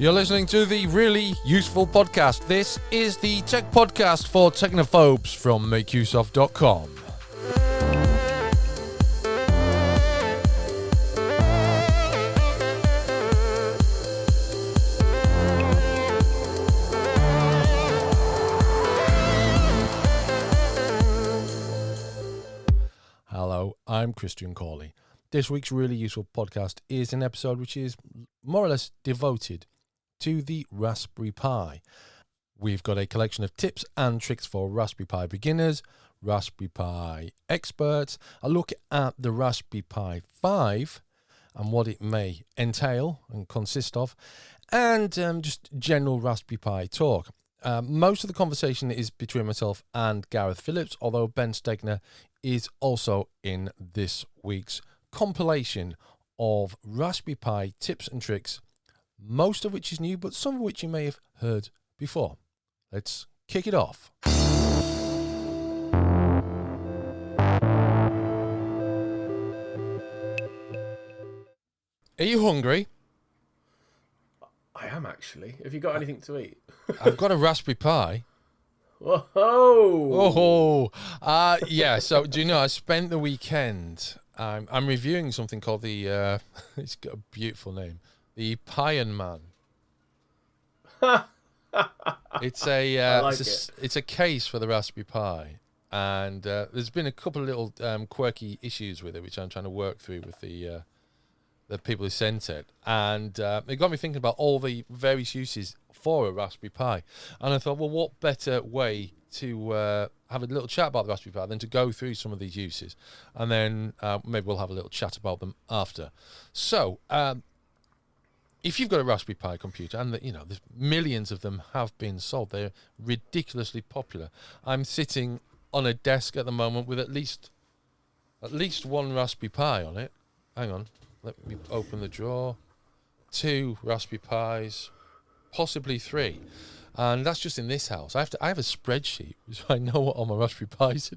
You're listening to the Really Useful Podcast. This is the tech podcast for technophobes from makeuseof.com. Hello, I'm Christian Corley. This week's Really Useful Podcast is an episode which is more or less devoted to the Raspberry Pi. We've got a collection of tips and tricks for Raspberry Pi beginners, Raspberry Pi experts, a look at the Raspberry Pi 5 and what it may entail and consist of, and just general Raspberry Pi talk. Most of the conversation is between myself and Gareth Phillips, although Ben Stegner is also in this week's compilation of Raspberry Pi tips and tricks, most of which is new, but some of which you may have heard before. Let's kick it off. Are you hungry? I am actually. Have you got anything to eat? I've got a Raspberry Pi. Whoa! Yeah, so do you know, I spent the weekend, I'm reviewing something called the, it's got a beautiful name, the Pion Man. It's it's a case for the Raspberry Pi, and there's been a couple of little quirky issues with it, which I'm trying to work through with the people who sent it, and it got me thinking about all the various uses for a Raspberry Pi, and I thought, well, what better way to have a little chat about the Raspberry Pi than to go through some of these uses, and then maybe we'll have a little chat about them after. So if you've got a Raspberry Pi computer, and there's millions of them have been sold, they're ridiculously popular. I'm sitting on a desk at the moment with at least one Raspberry Pi on it. Hang on, let me open the drawer. 2 Raspberry Pis, possibly 3, and that's just in this house. I have a spreadsheet so I know what all my Raspberry Pis are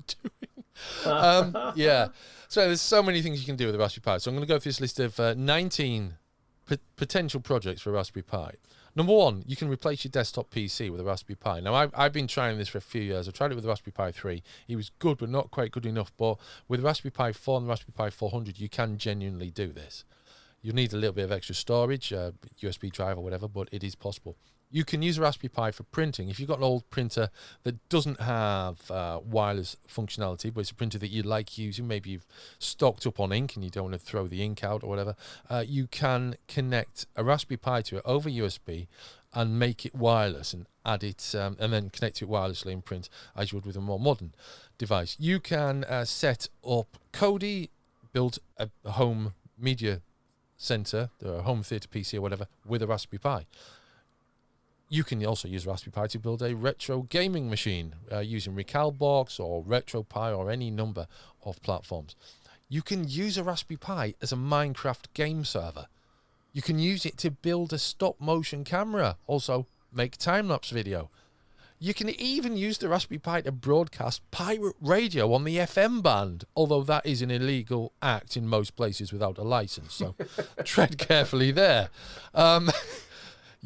doing. Yeah, so there's so many things you can do with a Raspberry Pi. So I'm going to go through this list of 19 potential projects for a Raspberry Pi. Number 1, you can replace your desktop PC with a Raspberry Pi. Now, I've been trying this for a few years. I tried it with the Raspberry Pi 3. It was good, but not quite good enough. But with the Raspberry Pi 4 and the Raspberry Pi 400, you can genuinely do this. You need a little bit of extra storage, USB drive or whatever, but it is possible. You can use a Raspberry Pi for printing. If you've got an old printer that doesn't have wireless functionality, but it's a printer that you like using, maybe you've stocked up on ink and you don't want to throw the ink out or whatever, you can connect a Raspberry Pi to it over USB and make it wireless and add it, and then connect to it wirelessly and print as you would with a more modern device. You can set up Kodi, build a home media center, or a home theater PC or whatever, with a Raspberry Pi. You can also use Raspberry Pi to build a retro gaming machine using Recalbox or RetroPie or any number of platforms. You can use a Raspberry Pi as a Minecraft game server. You can use it to build a stop-motion camera, also make time-lapse video. You can even use the Raspberry Pi to broadcast pirate radio on the FM band, although that is an illegal act in most places without a license, so tread carefully there.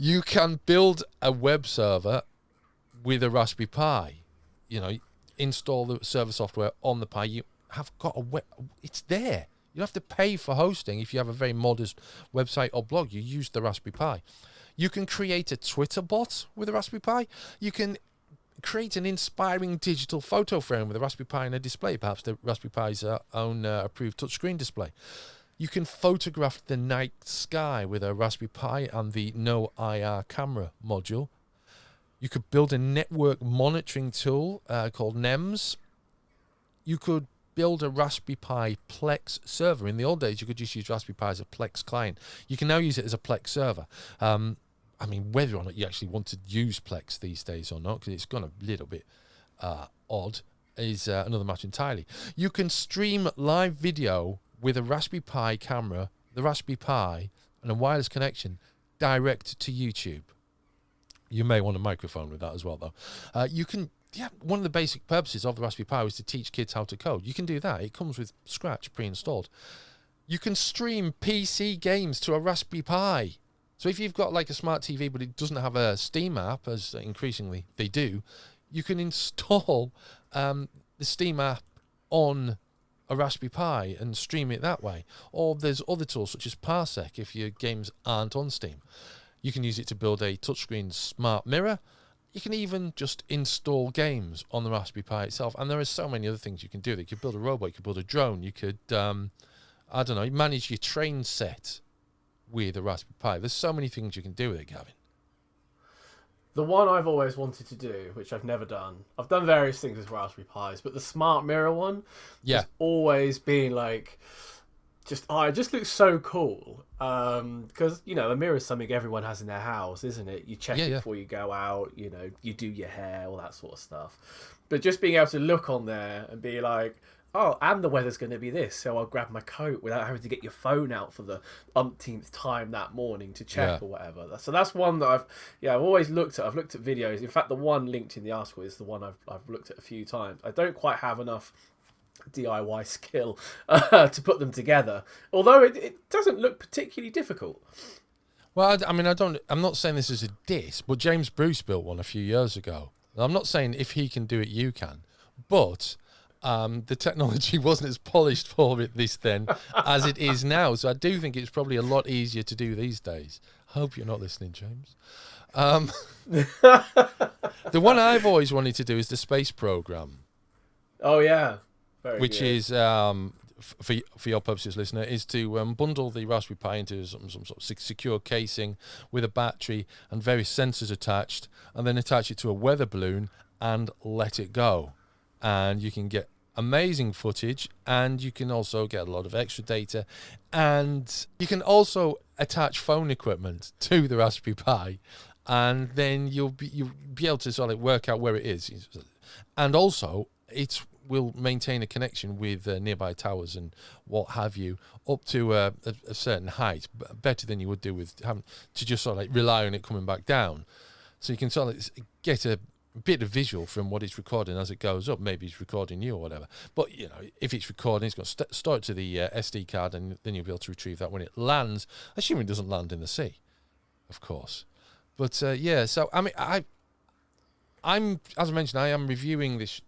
You can build a web server with a Raspberry Pi. Install the server software on the Pi. You have got it's there. You don't have to pay for hosting. If you have a very modest website or blog, you use the Raspberry Pi. You can create a Twitter bot with a Raspberry Pi. You can create an inspiring digital photo frame with a Raspberry Pi and a display, perhaps the Raspberry Pi's own approved touchscreen display. You can photograph the night sky with a Raspberry Pi and the No IR camera module. You could build a network monitoring tool called NEMS. You could build a Raspberry Pi Plex server. In the old days, you could just use Raspberry Pi as a Plex client. You can now use it as a Plex server. Whether or not you actually want to use Plex these days or not, because it's gone a little bit odd, is another matter entirely. You can stream live video with a Raspberry Pi camera, the Raspberry Pi, and a wireless connection direct to YouTube. You may want a microphone with that as well, though. One of the basic purposes of the Raspberry Pi was to teach kids how to code. You can do that. It comes with Scratch pre-installed. You can stream PC games to a Raspberry Pi. So if you've got like a smart TV, but it doesn't have a Steam app, as increasingly they do, you can install the Steam app on a Raspberry Pi and stream it that way. Or there's other tools such as Parsec if your games aren't on Steam. You can use it to build a touchscreen smart mirror. You can even just install games on the Raspberry Pi itself. And there are so many other things you can do. You could build a robot, you could build a drone, you could, I don't know, manage your train set with a Raspberry Pi. There's so many things you can do with it, Gavin. The one I've always wanted to do, which I've never done, I've done various things with Raspberry Pis, but the smart mirror one has always been like, it just looks so cool. Because, you know, a mirror is something everyone has in their house, isn't it? You check it before you go out, you know, you do your hair, all that sort of stuff. But just being able to look on there and be like, oh, and the weather's going to be this, so I'll grab my coat without having to get your phone out for the umpteenth time that morning to check or whatever. So that's one that I've always looked at. I've looked at videos. In fact, the one linked in the article is the one I've looked at a few times. I don't quite have enough DIY skill to put them together, although it doesn't look particularly difficult. Well, I mean, I'm not saying this is a diss, but James Bruce built one a few years ago. I'm not saying if he can do it, you can, but the technology wasn't as polished for it then as it is now. So I do think it's probably a lot easier to do these days. I hope you're not listening, James. The one I've always wanted to do is the space program. Oh, yeah. Which is, for your purposes, listener, is to bundle the Raspberry Pi into some sort of secure casing with a battery and various sensors attached, and then attach it to a weather balloon and let it go. And you can get amazing footage, and you can also get a lot of extra data, and you can also attach phone equipment to the Raspberry Pi, and then you'll be able to sort of work out where it is, and also it will maintain a connection with nearby towers and what have you up to a certain height, better than you would do with having to just sort of like rely on it coming back down. So you can sort of get a bit of visual from what it's recording as it goes up. Maybe it's recording you or whatever, but you know, if it's recording, it's got to store it to the SD card, and then you'll be able to retrieve that when it lands, assuming it doesn't land in the sea, of course. But so I mean, I'm as I mentioned, I am reviewing this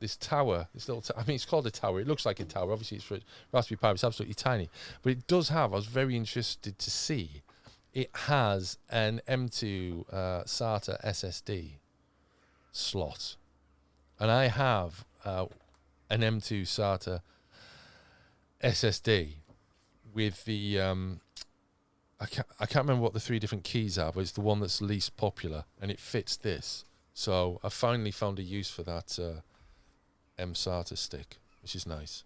this tower, this little I mean, it's called a tower, it looks like a tower, obviously it's for Raspberry Pi, it's absolutely tiny, but it does have, I was very interested to see, it has an M2 SATA SSD slot, and I have an M2 SATA SSD with the I can't remember what the 3 different keys are, but it's the one that's least popular, and it fits this. So I finally found a use for that M-SATA stick, which is nice.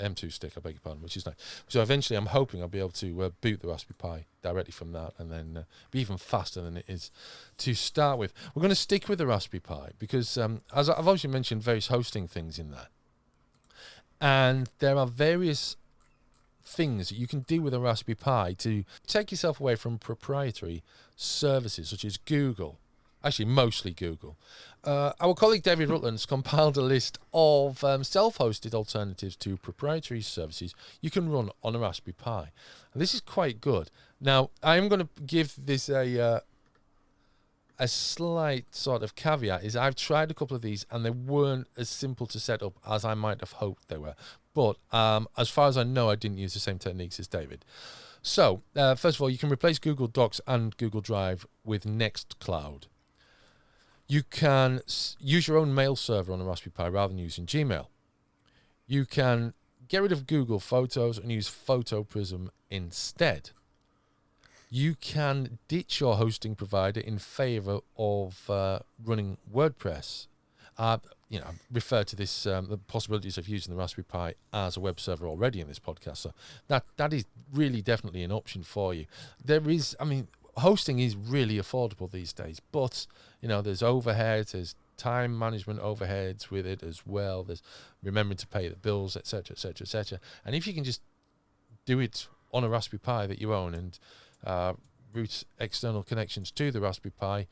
M2 stick, I beg your pardon, which is nice. So eventually I'm hoping I'll be able to boot the Raspberry Pi directly from that, and then be even faster than it is to start with. We're going to stick with the Raspberry Pi because, as I've obviously mentioned, various hosting things in that. And there are various things that you can do with a Raspberry Pi to take yourself away from proprietary services such as Google. Actually, mostly Google. Our colleague David Rutland's compiled a list of self-hosted alternatives to proprietary services you can run on a Raspberry Pi. And this is quite good. Now, I am going to give this a slight sort of caveat, is I've tried a couple of these and they weren't as simple to set up as I might have hoped they were. But as far as I know, I didn't use the same techniques as David. So, first of all, you can replace Google Docs and Google Drive with Nextcloud. You can use your own mail server on a Raspberry Pi rather than using Gmail. You can get rid of Google Photos and use PhotoPrism instead. You can ditch your hosting provider in favor of running WordPress. Refer to this the possibilities of using the Raspberry Pi as a web server already in this podcast. So that is really definitely an option for you. There is, I mean, hosting is really affordable these days, but you know, there's overheads, there's time management overheads with it as well. There's remembering to pay the bills, etc., etc., etc. And if you can just do it on a Raspberry Pi that you own and route external connections to the Raspberry Pi,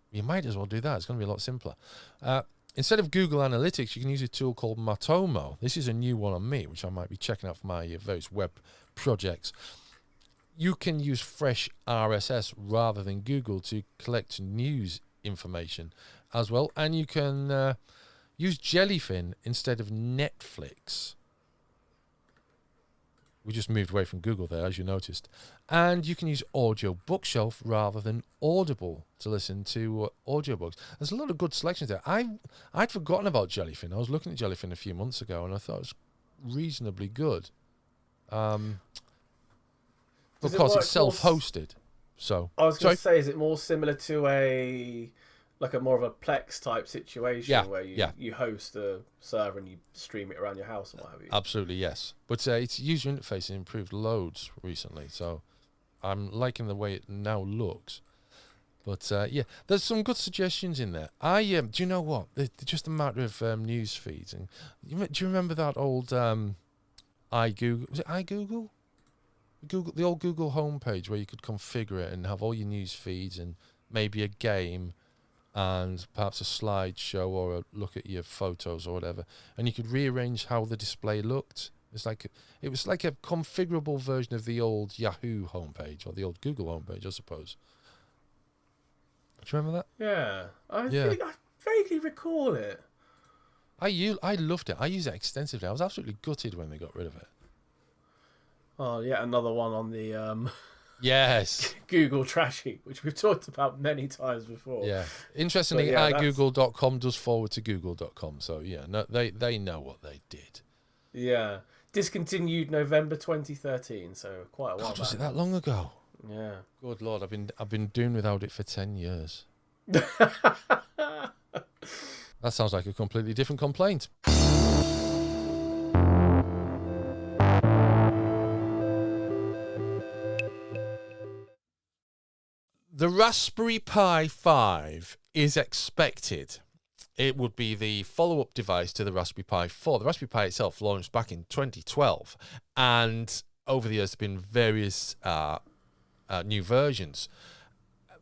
you might as well do that. It's going to be a lot simpler. Instead of Google Analytics, you can use a tool called Matomo. This is a new one on me, which I might be checking out for my various web projects. you can use fresh RSS rather than Google to collect news information as well. And you can use Jellyfin instead of Netflix. We just moved away from Google there, as you noticed. And you can use Audio Bookshelf rather than Audible to listen to audiobooks. There's a lot of good selections there. I'd forgotten about Jellyfin. I was looking at Jellyfin a few months ago, and I thought it was reasonably good. Of course, it's self-hosted. So I was going to say, is it more similar to a more of a Plex type situation where you host a server and you stream it around your house and what have you? Absolutely, yes. But its user interface has improved loads recently, so I'm liking the way it now looks. But there's some good suggestions in there. Do you know what? Just a matter of news feeds. And do you remember that old iGoogle? Was it iGoogle? The old Google homepage where you could configure it and have all your news feeds and maybe a game and perhaps a slideshow or a look at your photos or whatever, and you could rearrange how the display looked. It was like a configurable version of the old Yahoo homepage or the old Google homepage, I suppose. Do you remember that? Yeah, I vaguely recall it. I loved it. I used it extensively. I was absolutely gutted when they got rid of it. Oh, yeah, another one on the yes, Google trash heap, which we've talked about many times before. Yeah. Interestingly, iGoogle.com does forward to Google.com. So, yeah, no, they know what they did. Yeah. Discontinued November 2013, so quite a while back. Was it that long ago? Yeah. Good Lord, I've been doing without it for 10 years. That sounds like a completely different complaint. The Raspberry Pi 5 is expected. It would be the follow-up device to the Raspberry Pi 4. The Raspberry Pi itself launched back in 2012, and over the years there have been various new versions.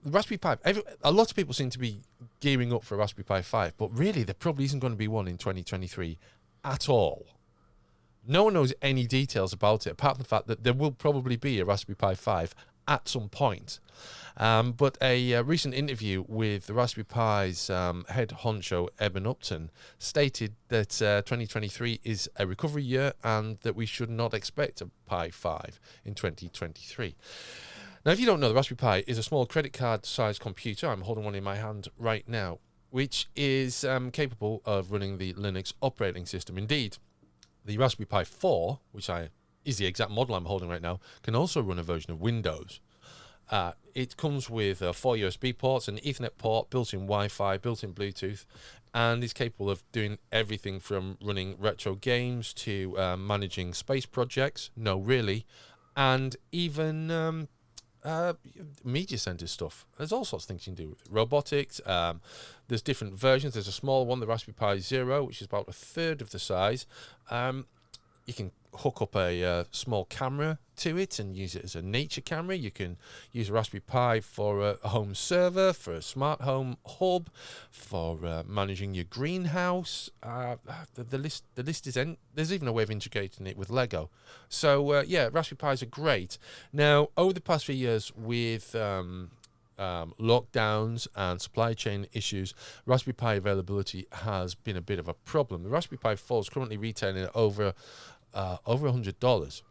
The Raspberry Pi, a lot of people seem to be gearing up for a Raspberry Pi 5, but really there probably isn't going to be one in 2023 at all. No one knows any details about it, apart from the fact that there will probably be a Raspberry Pi 5 at some point. But a recent interview with the Raspberry Pi's head honcho, Eben Upton, stated that 2023 is a recovery year and that we should not expect a Pi 5 in 2023. Now, if you don't know, the Raspberry Pi is a small credit card-sized computer. I'm holding one in my hand right now, which is capable of running the Linux operating system. Indeed, the Raspberry Pi 4, which is the exact model I'm holding right now, can also run a version of Windows. It comes with 4 USB ports, an Ethernet port, built-in Wi-Fi, built-in Bluetooth, and is capable of doing everything from running retro games to managing space projects, and even media center stuff. There's all sorts of things you can do with it. Robotics. There's different versions. There's a small one, the Raspberry Pi Zero, which is about a third of the size. You can hook up a small camera to it and use it as a nature camera. You can use a Raspberry Pi for a home server, for a smart home hub, for managing your greenhouse. The list is there's even a way of integrating it with Lego. So Raspberry Pis are great. Now, over the past few years, with lockdowns and supply chain issues, Raspberry Pi availability has been a bit of a problem. The Raspberry Pi 4 is currently retailing at over $100,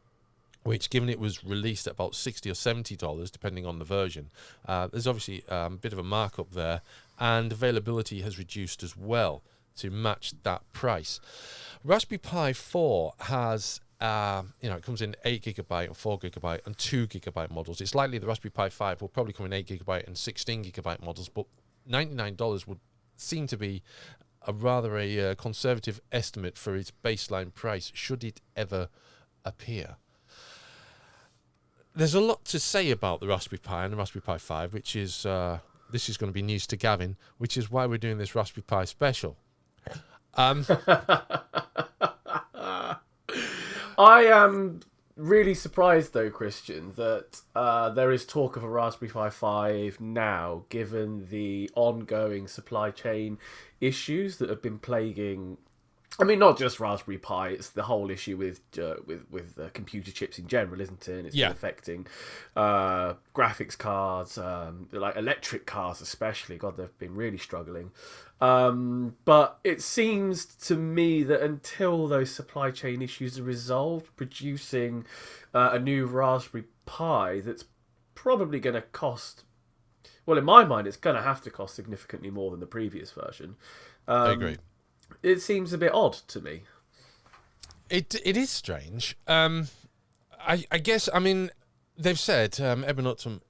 which, given it was released at about $60 or $70, depending on the version, there's obviously a bit of a markup there, and availability has reduced as well to match that price. Raspberry Pi 4 has it comes in 8GB and 4GB and 2GB models. It's likely the Raspberry Pi 5 will probably come in 8GB and 16GB models, but $99 would seem to be a rather conservative estimate for its baseline price, should it ever appear. There's a lot to say about the Raspberry Pi and the Raspberry Pi 5, which is this is going to be news to Gavin, which is why we're doing this Raspberry Pi special. I am really surprised, though, Christian, that there is talk of a Raspberry Pi 5 now, given the ongoing supply chain issues that have been plaguing I mean, not just Raspberry Pi. It's the whole issue with computer chips in general, isn't it? And it's been affecting graphics cards, like electric cars especially. God, they've been really struggling. But it seems to me that until those supply chain issues are resolved, producing a new Raspberry Pi that's probably going to cost... Well, in my mind, it's going to have to cost significantly more than the previous version. I agree. It seems a bit odd to me. It is strange. I guess, I mean, they've said, Eben Upton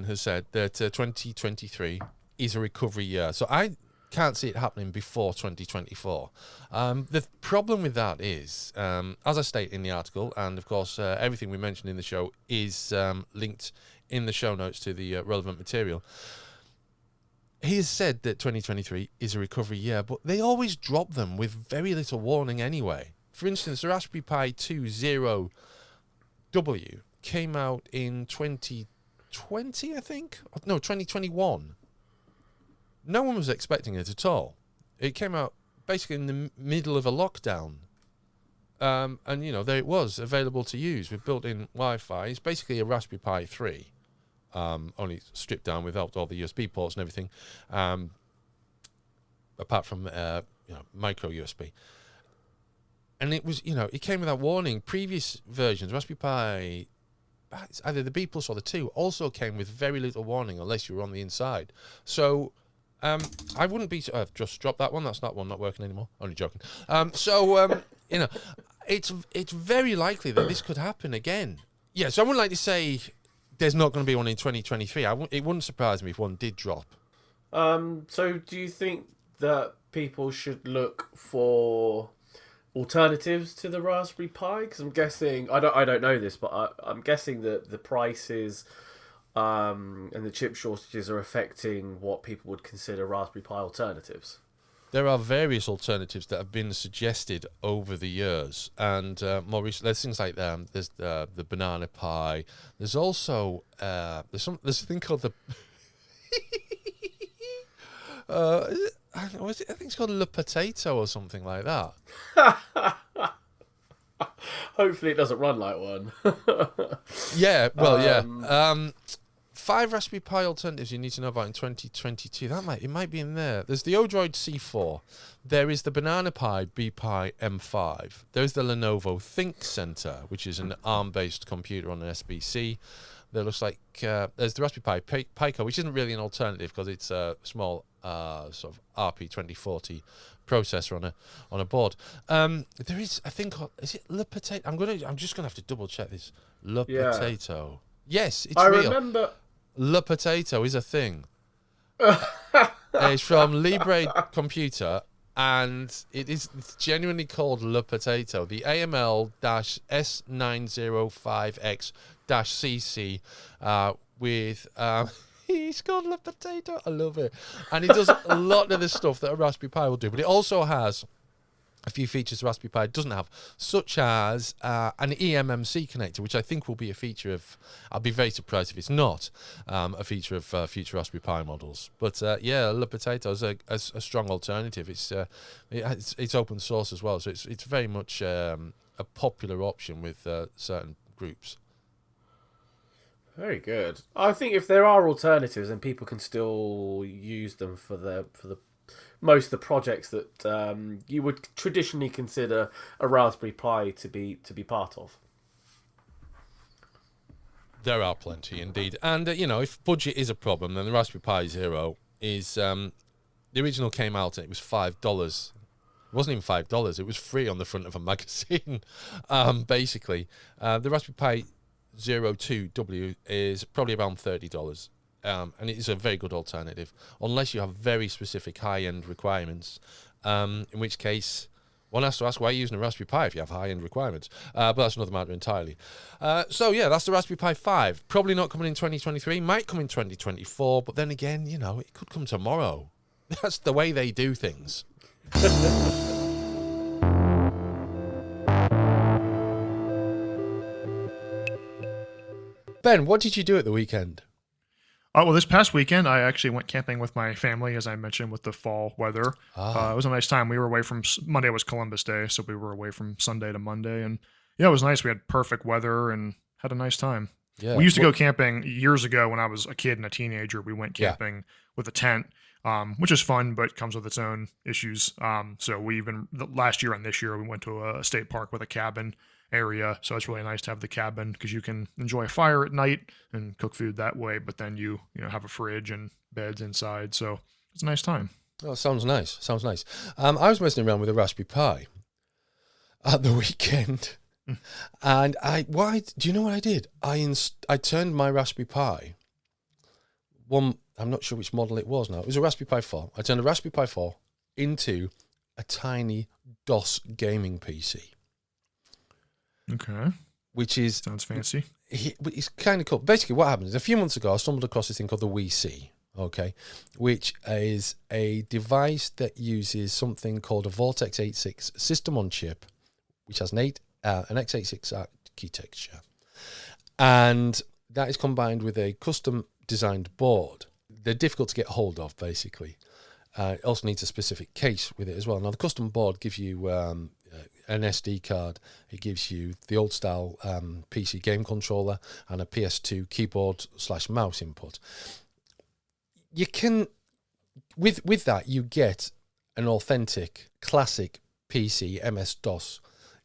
has said that 2023 is a recovery year. So I can't see it happening before 2024. The problem with that is, as I state in the article, and of course everything we mentioned in the show is linked in the show notes to the relevant material. He has said that 2023 is a recovery year, but they always drop them with very little warning anyway. For instance, the Raspberry Pi 2.0W came out in 2020, I think? No, 2021. No one was expecting it at all. It came out basically in the middle of a lockdown. And, there it was, available to use with built-in Wi-Fi. It's basically a Raspberry Pi 3. Only stripped down without all the USB ports and everything, apart from micro USB. And it was, it came without warning. Previous versions, Raspberry Pi, it's either the B Plus or the 2, also came with very little warning unless you were on the inside. So I wouldn't be... I've just dropped that one. That's that one not working anymore. Only joking. It's very likely that this could happen again. Yeah, so I wouldn't like to say... There's not going to be one in 2023. It wouldn't surprise me if one did drop. So do you think that people should look for alternatives to the Raspberry Pi? Because I'm guessing, I don't know this, but I'm guessing that the prices and the chip shortages are affecting what people would consider Raspberry Pi alternatives. There are various alternatives that have been suggested over the years, and more recently, there's things like there's the Banana Pi. There's also there's a thing called the I think it's called Le Potato or something like that. Hopefully, it doesn't run like one. Yeah, well, yeah. 5 Raspberry Pi alternatives you need to know about in 2022. It might be in there. There's the Odroid C4. There is the Banana Pi BPi M5. There's the Lenovo Think Center, which is an ARM-based computer on an SBC. There looks like there's the Raspberry Pi Pico, which isn't really an alternative because it's a small sort of RP2040 processor on a board. There is, I think, is it Le Potato? I'm just gonna have to double check this. Le Potato. Yes, it's real. I remember. Le Potato is a thing. It's from Libre Computer, and it's genuinely called Le Potato. The AML-S905X-CC with... He's called Le Potato. I love it. And it does a lot of the stuff that a Raspberry Pi will do, but it also has a few features the Raspberry Pi doesn't have, such as an eMMC connector, which I think will be a feature of... I'll be very surprised if it's not a feature of future Raspberry Pi models. But yeah, Le Potato is a strong alternative. It's open source as well, so it's very much a popular option with certain groups. Very good. I think if there are alternatives, then people can still use them for the most of the projects that you would traditionally consider a Raspberry Pi to be part of. There are plenty indeed, and if budget is a problem, then the Raspberry Pi Zero is the original came out and it was $5. It wasn't even $5; it was free on the front of a magazine. Basically, the Raspberry Pi Zero 2W is probably around $30. And it is a very good alternative, unless you have very specific high-end requirements, in which case one has to ask why you're using a Raspberry Pi if you have high-end requirements. But that's another matter entirely. So yeah, that's the Raspberry Pi 5. Probably not coming in 2023, might come in 2024, but then again, it could come tomorrow. That's the way they do things. Ben, what did you do at the weekend? Oh, well, this past weekend, I actually went camping with my family, as I mentioned, with the fall weather. It was a nice time. We were away from Monday was Columbus Day, so we were away from Sunday to Monday. And yeah, it was nice. We had perfect weather and had a nice time. Yeah. We used to go camping years ago when I was a kid and a teenager. We went camping with a tent, which is fun, but comes with its own issues. So last year and this year, we went to a state park with a cabin area, so it's really nice to have the cabin because you can enjoy a fire at night and cook food that way, but then you have a fridge and beds inside, so it's a nice time. Oh, sounds nice. I was messing around with a Raspberry Pi at the weekend, and do you know what I did? I turned my Raspberry Pi, I'm not sure which model it was now, it was a Raspberry Pi 4. I turned a Raspberry Pi 4 into a tiny DOS gaming PC. Okay. Sounds fancy. It's kind of cool. Basically, what happened is a few months ago, I stumbled across this thing called the Wii-C, okay, which is a device that uses something called a Vortex-86 system on chip, which has an x86 architecture, and that is combined with a custom designed board. They're difficult to get hold of, basically. It also needs a specific case with it as well. Now, the custom board gives you an SD card. It gives you the old style PC game controller and a PS2 keyboard/mouse input. You can, with that, you get an authentic classic PC MS-DOS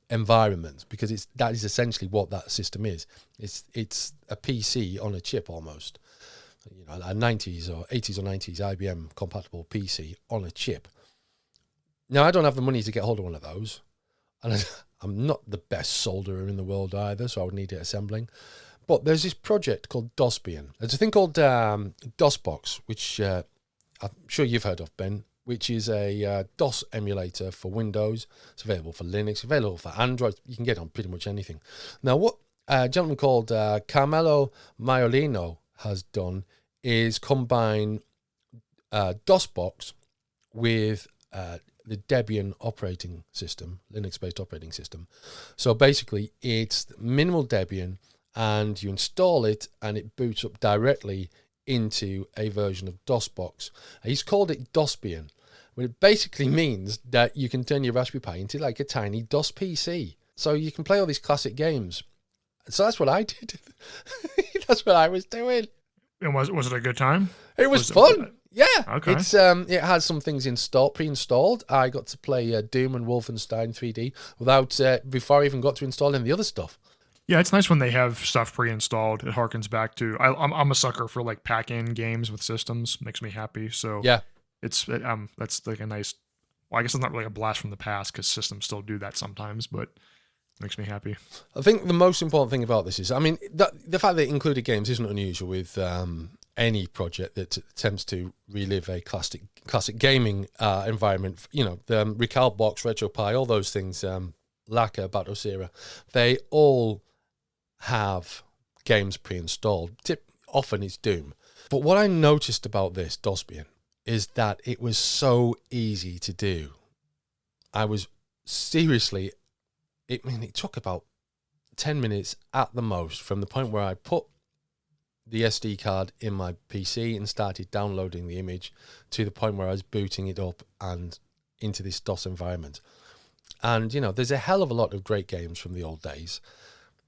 environment, because that is essentially what that system is. It's a PC on a chip almost. A 90s or 80s or 90s IBM compatible PC on a chip. Now, I don't have the money to get hold of one of those, and I'm not the best solderer in the world either, so I would need it assembling. But there's this project called Dospian. There's a thing called DOSBox, which I'm sure you've heard of, Ben, which is a DOS emulator for Windows. It's available for Linux, available for Android. You can get it on pretty much anything. Now, what a gentleman called Carmelo Maiolino has done is combine DOSBox with the Debian operating system, Linux-based operating system. So basically, it's minimal Debian, and you install it, and it boots up directly into a version of DOSBox. He's called it Dospian, but it basically means that you can turn your Raspberry Pi into like a tiny DOS PC. So you can play all these classic games. So that's what I did. That's what I was doing. And was it a good time? It was fun. Yeah. Okay. It has some things pre-installed. I got to play Doom and Wolfenstein 3D before I even got to install any of the other stuff. Yeah, it's nice when they have stuff pre-installed. It harkens back to I'm a sucker for like pack-in games with systems. Makes me happy. So yeah, that's like a nice. Well, I guess it's not really a blast from the past because systems still do that sometimes, but makes me happy. I think the most important thing about this is, I mean, the fact that it included games isn't unusual with any project that attempts to relive a classic gaming environment. The Recalbox, RetroPie, all those things, Lacquer, Batocera, they all have games pre-installed. Often it's Doom. But what I noticed about this Dospian is that it was so easy to do. I was seriously... it took about 10 minutes at the most from the point where I put the SD card in my PC and started downloading the image to the point where I was booting it up and into this DOS environment. And, there's a hell of a lot of great games from the old days.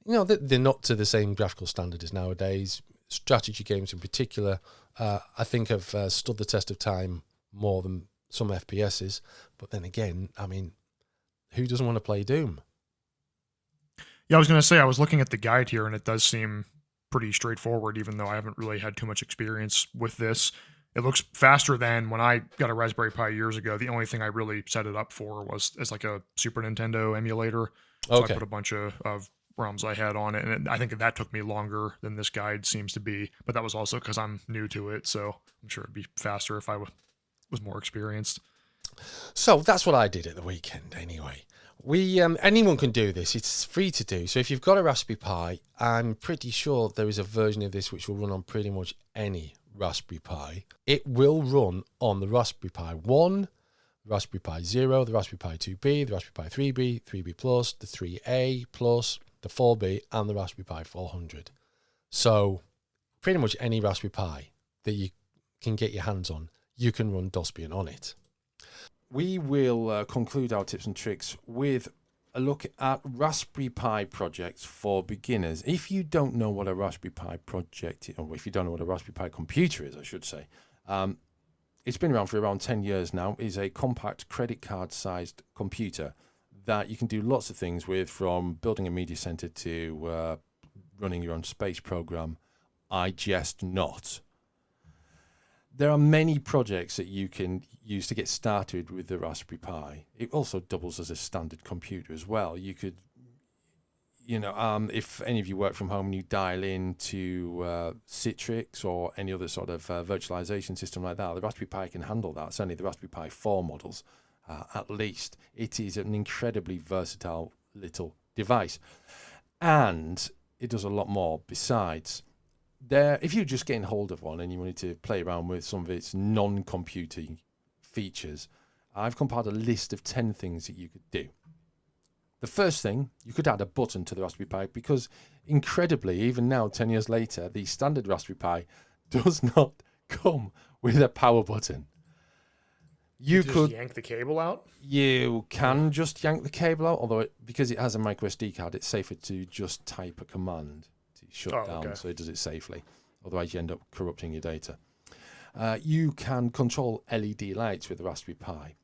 They're not to the same graphical standard as nowadays. Strategy games in particular, I think have stood the test of time more than some FPSs. But then again, I mean, who doesn't want to play Doom? Yeah, I was going to say, I was looking at the guide here, and it does seem pretty straightforward, even though I haven't really had too much experience with this. It looks faster than when I got a Raspberry Pi years ago. The only thing I really set it up for was as like a Super Nintendo emulator. So I put a bunch of ROMs I had on it, and I think that took me longer than this guide seems to be. But that was also because I'm new to it, so I'm sure it'd be faster if I was more experienced. So that's what I did at the weekend anyway. Anyone can do this. It's free to do. So if you've got a Raspberry Pi, I'm pretty sure there is a version of this which will run on pretty much any Raspberry Pi. It will run on the Raspberry Pi 1, the Raspberry Pi 0, the Raspberry Pi 2B, the Raspberry Pi 3B, 3B Plus, the 3A Plus, the 4B, and the Raspberry Pi 400. So pretty much any Raspberry Pi that you can get your hands on, you can run Dospian on it. We will conclude our tips and tricks with a look at Raspberry Pi projects for beginners. If you don't know what a Raspberry Pi project is, or if you don't know what a Raspberry Pi computer is, I should say, it's been around for around 10 years now. It's a compact credit card sized computer that you can do lots of things with, from building a media center to running your own space program. I jest not. There are many projects that you can use to get started with the Raspberry Pi. It also doubles as a standard computer as well. You could, if any of you work from home and you dial in to Citrix or any other sort of virtualization system like that, the Raspberry Pi can handle that. Certainly the Raspberry Pi 4 models, at least. It is an incredibly versatile little device. And it does a lot more besides. If you're just getting hold of one and you wanted to play around with some of its non-computing features, I've compiled a list of 10 things that you could do. The first thing, you could add a button to the Raspberry Pi, because incredibly, even now, 10 years later, the standard Raspberry Pi does not come with a power button. You could just yank the cable out? You can just yank the cable out, although because it has a micro SD card, it's safer to just type a command to shut down, okay. So it does it safely. Otherwise, you end up corrupting your data. You can control LED lights with the Raspberry Pi.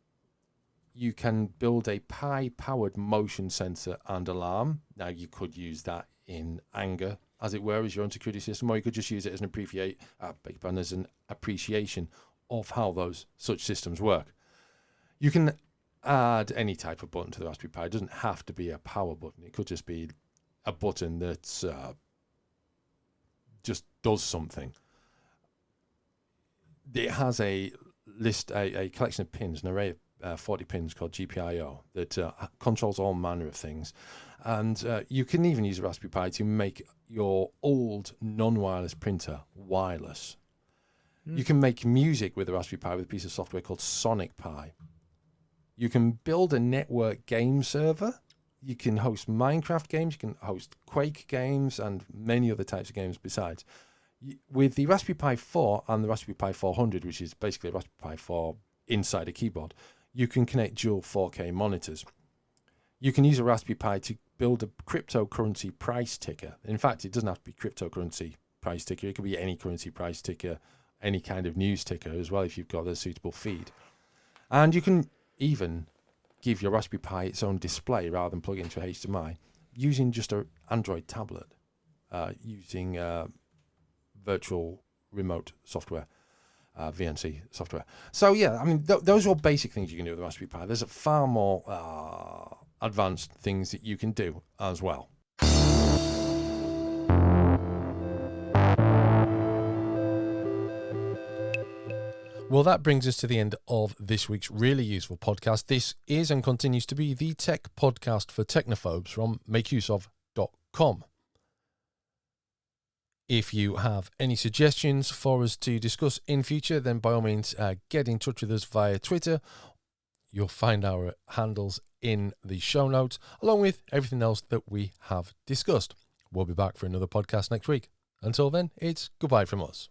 You can build a Pi-powered motion sensor and alarm. Now, you could use that in anger, as it were, as your own security system, or you could just use it as an appreciation of how such systems work. You can add any type of button to the Raspberry Pi. It doesn't have to be a power button. It could just be a button that just does something. It has a collection of pins, an array of 40 pins called GPIO that controls all manner of things. And you can even use a Raspberry Pi to make your old non-wireless printer wireless. You can make music with a Raspberry Pi with a piece of software called Sonic Pi. You can build a network game server. You can host Minecraft games. You can host Quake games and many other types of games besides. With the Raspberry Pi 4 and the Raspberry Pi 400, which is basically a Raspberry Pi 4 inside a keyboard, you can connect dual 4K monitors. You can use a Raspberry Pi to build a cryptocurrency price ticker. In fact, it doesn't have to be cryptocurrency price ticker. It could be any currency price ticker, any kind of news ticker as well, if you've got a suitable feed. And you can even give your Raspberry Pi its own display rather than plug it into HDMI, using just an Android tablet, using virtual remote software, VNC software. So yeah, I mean, those are all basic things you can do with the Raspberry Pi. There's far more advanced things that you can do as well. Well, that brings us to the end of this week's really useful podcast. This is and continues to be the tech podcast for technophobes from makeuseof.com. If you have any suggestions for us to discuss in future, then by all means get in touch with us via Twitter. You'll find our handles in the show notes, along with everything else that we have discussed. We'll be back for another podcast next week. Until then, it's goodbye from us.